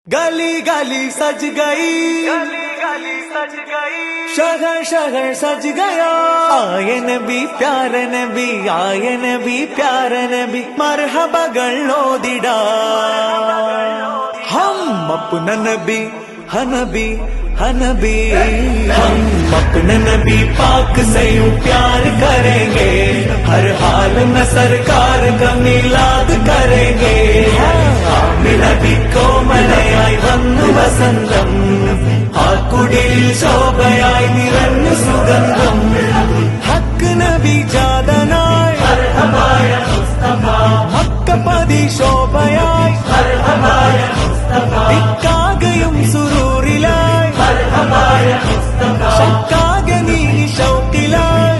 गली गली सज गई, गली गली सज गई, शहर शहर सज गया। आए नबी प्यारे नबी, आए नबी प्यारे नबी, मरहबകൾ ഓതിടാ हम अपना नबी हनबी हनबी, हम अपने नबी पाक से यूं प्यार करेंगे, हर हाल में सरकार का मिलाद करेंगे। നബി കോമലയായി വന്നു വസന്തം, ആ കുടിലിൽ ശോഭയായി നിറഞ്ഞു സുഗന്ധം. ഹക്ക് നബി ജാതനായി മക്കപതി ശോഭയായി, ഇക്കാകയും സുരൂറിലായി, ശക്കാകെ നീ ശൗക്കിലായി.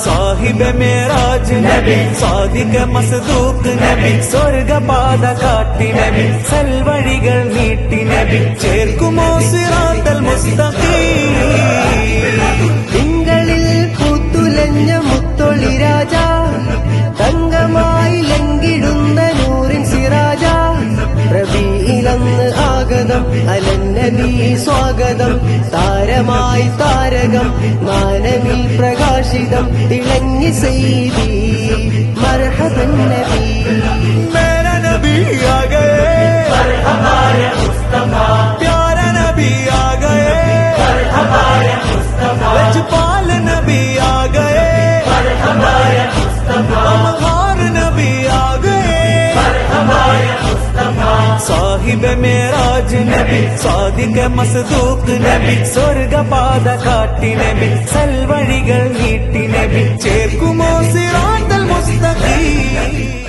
സാഹിബ് മേറാജ് നബി, സാദിഖ് മസ്ദൂഖ് നബി, സ്വർഗപാത കാട്ടി നബി, സൽവഴികൾ നീട്ടി നബി, ചേർക്കുമോ സിറാത്തൽ മുസ്തഖീം. തിങ്കളിൽ പൂത്തുലഞ്ഞ മുത്തൊളി രാജ, തങ്കമായി ലങ്കിടുന്ന നൂറിൻ സിറാജ. റബീഇലന്ന് ആഗതം, അലന്നബി സ്വാഗതം, താരമായി താരകം, മാനവിൽ പ്രകാശിതം, തിളങ്ങി സൈദി മർഹബൻ നബി. മേരാ നബി ആ ഗയേ, പ്യാരാ നബി ആ ഗയേ, ലജ്പാൽ നബി ആ ഗയേ, അമഹാർ നബി ആ ഗയേ. സാഹിബ് മേറാജ് നബി, സാദിഖ് മസ്ദൂഖ് നബി, സ്വർഗപാത കാട്ടി നബി, സൽവഴികൾ നീട്ടി നബി, ചേർക്കുമോ സിറാത്തൽ മുസ്തഖീം.